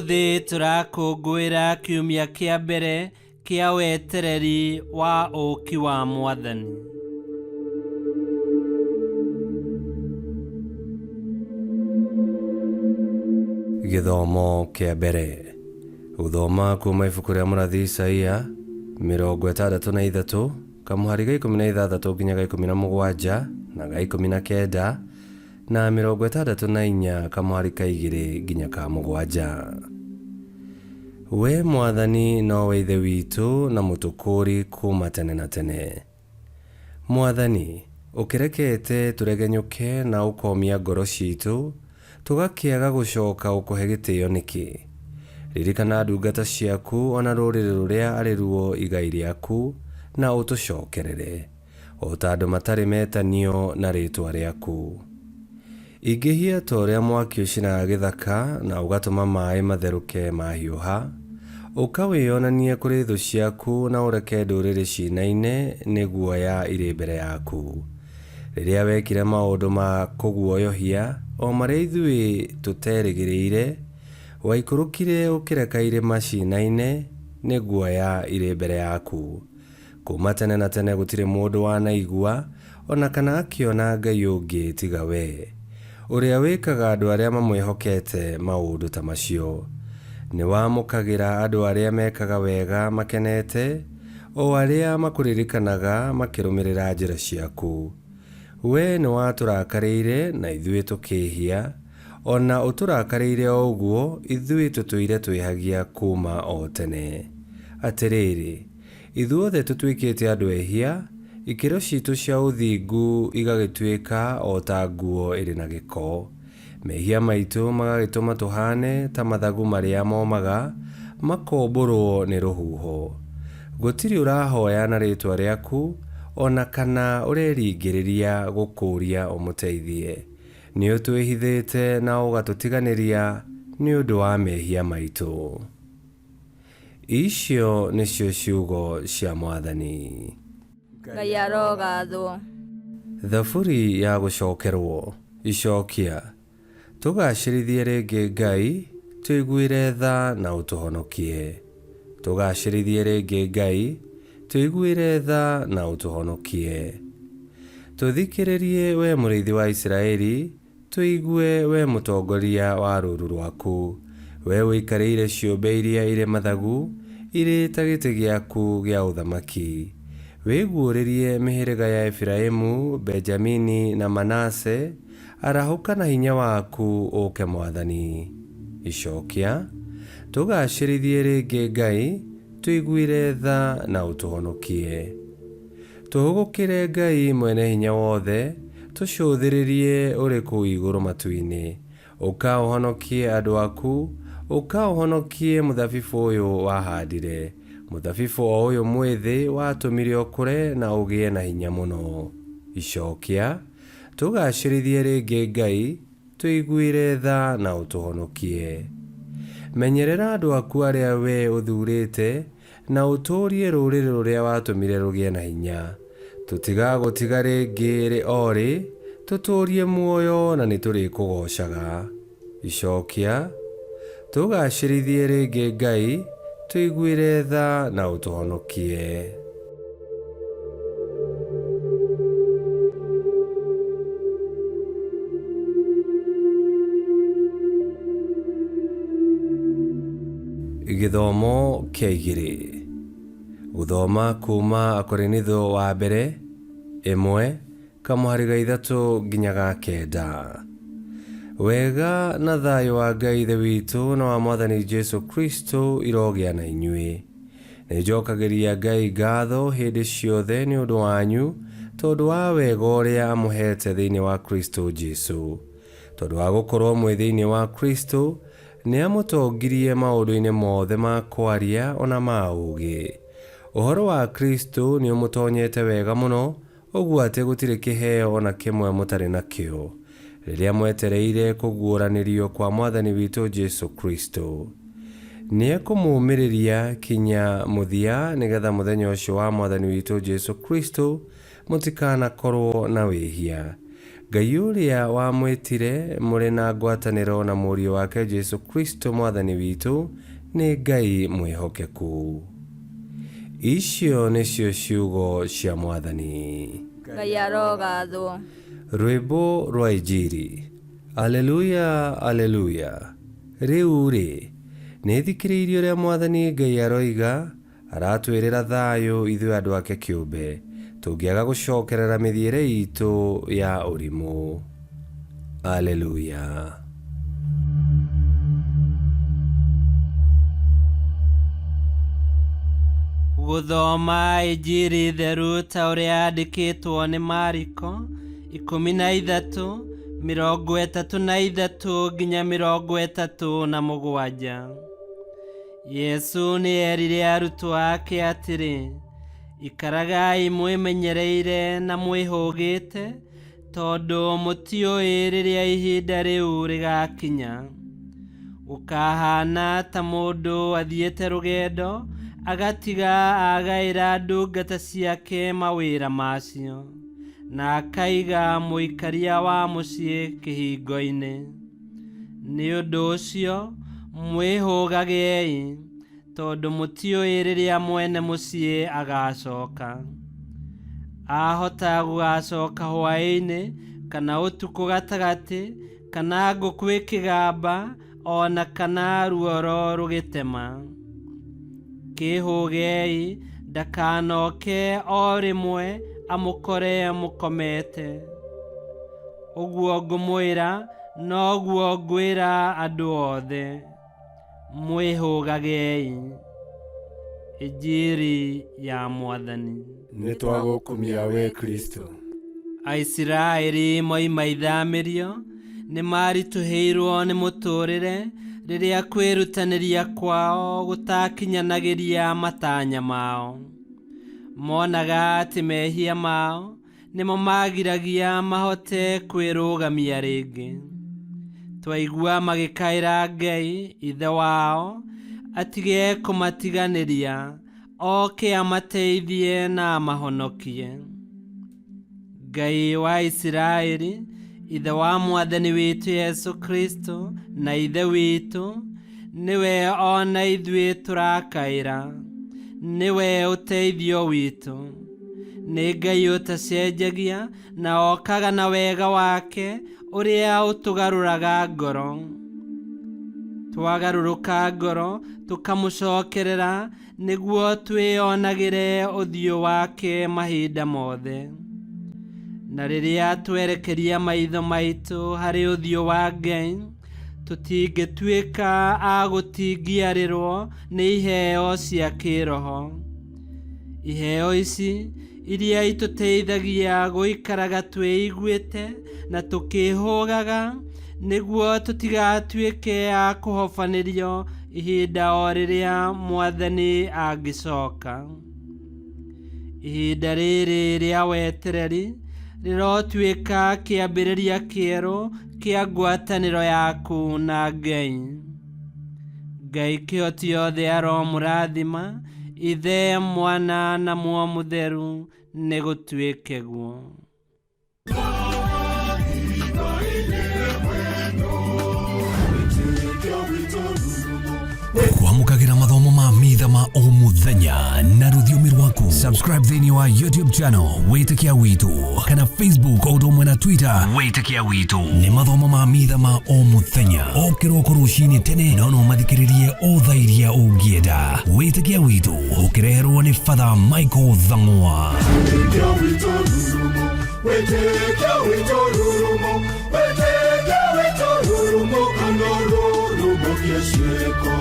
Ũmũthĩ tũrakũngũĩra kiumia kĩa mbere kĩa wetereri wa ũũki wa Mwathani. Gĩthomo kĩa mbere. Gũthoma kuuma ibuku rĩa mũrathi Isaia 63 kamuhari ga 16 nginya ga 17 na ga 19 na 64 kamuhari ka 2 nginya ka 7. We Mwathani nowe ithe witũ na mũtũkũri kuma tene na tene. Mwathani, ũkĩrekete tũregenyũke na ũkomia ngoro citũ, tũgakĩaga gũcoka ũkũhe gĩtĩo nĩkĩ? Ririkana ndungata ciaku ona rũrĩrĩ rũrĩa arĩ ruo igai rĩaku na ũtũcokerere, o ta andũ matarĩ metanio na rĩĩtwa rĩaku. Ingĩhia ta ũrĩa mwaki ũcinaga gĩthaka na ũgatũma maĩ matherũke mahiũha, ũkawĩonanie kũrĩ thũ ciaku na ũreke ndũrĩrĩ cinaine nĩ guoya irĩ mbere yaku. Rĩrĩa wekire maũndũ ma kũguoyohia o marĩa ithuĩ tũterĩgĩrĩire, waikũrũkire ũkĩreka irĩma cinaine nĩ guoya irĩ mbere yaku. Kuma tene na tene gũtirĩ mũndũ wanaigua ona kana akĩona Ngai ũngĩ tiga we, ũrĩa wĩkaga andũ arĩa mamwĩhokete maũndũ ta macio. Nĩ wamũkagĩra andũ arĩa mekaga wega makenete, o arĩa makũririkanaga makĩrũmĩrĩra njĩra ciaku. We nĩ watũrakarĩire na ithuĩ tũkĩhia, ona ũtũrakarĩire o ũguo ithuĩ tũtũire twĩhagia kuma o tene. Atĩrĩrĩ, ithuothe tũtuĩkĩte andũ ehia, ikĩro citũ cia ũthingu igagĩtuĩka o ta nguo ĩrĩ na gĩko. Mehia maitũ magagĩtũma tũhane ta mathagu marĩa momaga makombũrwo nĩ rũhuho. Gũtirĩ ũrahoya na rĩĩtwa rĩaku ona kana ũreringĩrĩria gũkũria ũmũteithie. Nĩ ũtwĩhithĩte na ũgatũtiganĩria nĩ ũndũ wa mehia maitũ. Icio nĩcio ciugo cia Mwathani. Ngai arogathwo. Thaburi ya gũcokerwo. Icokia. Tũgacĩrithie rĩngĩ Ngai, tũiguĩre tha na ũtũhonokie. Tũgacĩrithie rĩngĩ Ngai, tũiguĩre tha na ũtũhonokie. Tũthikĩrĩrie we mũrĩithi wa Isiraeli, tũigue we mũtongoria wa rũũru rwaku. We ũikarĩire ciũmbe iria irĩ mathagu, irĩ ta gĩtĩ gĩaku gĩa ũthamaki. Wĩguũrĩrie mĩhĩrĩga ya Efiraimu, Benjamini na Manase, arahũka na hinya waku ũke Mwathani. Icokia. Tũgacĩrithie rĩngĩ Ngai, tũiguĩre tha na ũtũhonokie. Tũhũgũkĩre Ngai mwene hinya wothe, tũcũthĩrĩrie ũrĩ kũu igũrũ matu-inĩ. Ũka ũhonokie andũ aku, ũka ũhonokie mũthabibũ ũyũ wahandire. Mũthabibũ o ũyũ mwĩthĩ watũmire ũkũre na ũgĩe na hinya mũno. Icokia. Tũgacĩrithie rĩngĩ Ngai, tũiguĩre tha na ũtũhonokie. Menyerera andũ aku arĩa we ũthurĩte, na ũtũũrie rũrĩrĩ rũrĩa watũmire rũgĩe na hinya. Tũtigagũtiga rĩngĩ rĩ o rĩ, tũtũũrie muoyo na nĩ tũrĩkũgocaga. Icokia. Tũgacĩrithie rĩngĩ Ngai, tũiguĩre tha na ũtũhonokie. Gĩthomo kĩa 2. Gũthoma kuma Akorinitho wa mbere 1 kamuhari ga 3 nginya ga 9. Wega na thayũ wa Ngai ithe witũ na wa Mwathani Jesu Kristo irogĩa na inyuĩ. Nĩnjokagĩria Ngai ngatho hĩndĩ ciothe nĩ ũndũ wanyu, tondũ wa wega ũrĩa amũhete thĩinĩ wa Kristo Jesu. Tondũ wa gũkorwo mwĩ thĩinĩ wa Kristo, nĩ amũtongirie maũndũ-inĩ mothe ma kwaria ona ma ũũgĩ. Ũhoro wa Kristo nĩ ũmũtonyete wega mũno, ũguo atĩ gũtirĩ kĩheo ona kĩmwe mũtarĩ nakĩo, rĩrĩa mwetereire kũguũranĩrio kwa Mwathani witũ Jesu Kristo. Nĩ ekũmũmĩrĩria kinya mũthia, nĩgetha mũthenya ũcio wa Mwathani witũ Jesu Kristo mũtikanakorwo na wĩhia. Ngai ũrĩa wamwĩtire mũrĩ na ngwatanĩro na mũriũ wake Jesu Kristo mwathani witũ nĩ Ngai mwĩhokeku. Icio nĩcio ciugo cia Mwathani. Ngai arogathwo. Rwĩmbo rwa Injili. Aleluya, aleluya. Rĩu-rĩ, nĩthikĩrĩirie ũrĩa Mwathani Ngai aroiga, aratwĩrĩra thayũ ithuĩ andũ ake kĩũmbe, tũngĩaga gũcokerera mĩthiĩre itũ ya ũrimũ. Aleluya. Gũthoma Injili theru ta ũrĩa yandĩkĩtwo nĩ Mariko 13:33 nginya 37. Yesu nĩ erire arutwo ake atĩrĩ, ikaragai mwĩmenyereire na mwĩhũgĩte, tondũ mũtiũĩ rĩrĩa ihinda rĩu rĩgakinya. Gũkahana ta mũndũ athiĩte rũgendo, agatiga agaĩra ndungata ciake mawĩra macio, na akaiga mũikaria wa mũciĩ kĩhingo-inĩ. Nĩ ũndũ ũcio mwĩhũgagiei, tondũ mũtiũĩ rĩrĩa mwene mũciĩ agacoka. Ahota gũgacoka hwaĩ-inĩ, kana ũtukũ gatagatĩ, kana ngũkũ ĩkĩgamba, ona kana ruoro rũgĩtema. Kĩhũgei, ndakanoke o rĩmwe amũkore mũkomete. Ũguo ngũmwĩra, noguo ngwĩra andũ othe, mwĩhũgagei. Injili ya Mwathani. Nĩtwagũkumia we Kristo. Aisiraeli moima ithamĩrio, nĩ maritũhĩirwo nĩ mũtũrĩre rĩrĩa kwĩrutanĩria kwao gũtakinyanagĩria matanya mao. Monaga atĩ mehia mao nĩmo magiragia mahote kwĩrũgamia rĩngĩ. Twaigua magĩkaĩra Ngai ithe wao atige kũmatiganĩria, oke amateithie na amahonokie. Ngai wa Isiraeli, ithe wa Mwathani witũ Yesu Kristo na ithe witũ, niwe ona ithuĩ tũrakaĩra. Niwe ũteithio witũ. Nĩ Ngai ũtacenjagia, na okaga na wega wake ũrĩa ũtũgarũraga ngoro. Twagarũrũka ngoro tũkamũcokerera, nĩguo twĩonagĩre ũthiũ wake mahinda mothe. Na rĩrĩa twerekeria maitho maitũ harĩ ũthiũ wa Ngai, tũtingĩtuĩka a gũtingiarĩrwo nĩ iheo cia kĩroho. Iheo ici iria itũteithagia gũikaraga twĩiguĩte na tũkĩhũgaga, nĩguo tũtigatuĩke a kũhobanĩrio ihinda o rĩrĩa Mwathani angĩcoka. Ihinda rĩrĩ rĩa wetereri rĩrotuĩka kĩambĩrĩria kĩerũ kĩa ngwatanĩro yaku na Ngai. Ngai kĩhoti othe aromũrathima, Ithe, Mwana na Muoyo Mũtheru, nĩ gũtuĩke guo. Kwamũkagĩra mathomo ma mitha ma o mũthenya na rũthiomi rwaku. Subscribe thĩinĩ wa YouTube channel Wĩtĩkia Witũ, kana Facebook o ũndũ ũmwe na Twitter Wĩtĩkia Witũ. Nĩ mathomo ma mitha ma o mũthenya, o kĩroko rũcinĩ tene, no mathikĩrĩrie o thaa iria ũngĩenda. Wĩtĩkia Witũ ũkĩreherwo nĩ Father Michael Thang'wa. Wĩtĩkia Witũ rurumo, Wĩtĩkia Witũ rurumo, Wĩtĩkia Witũ rurumo, kana rurumo kĩciĩko.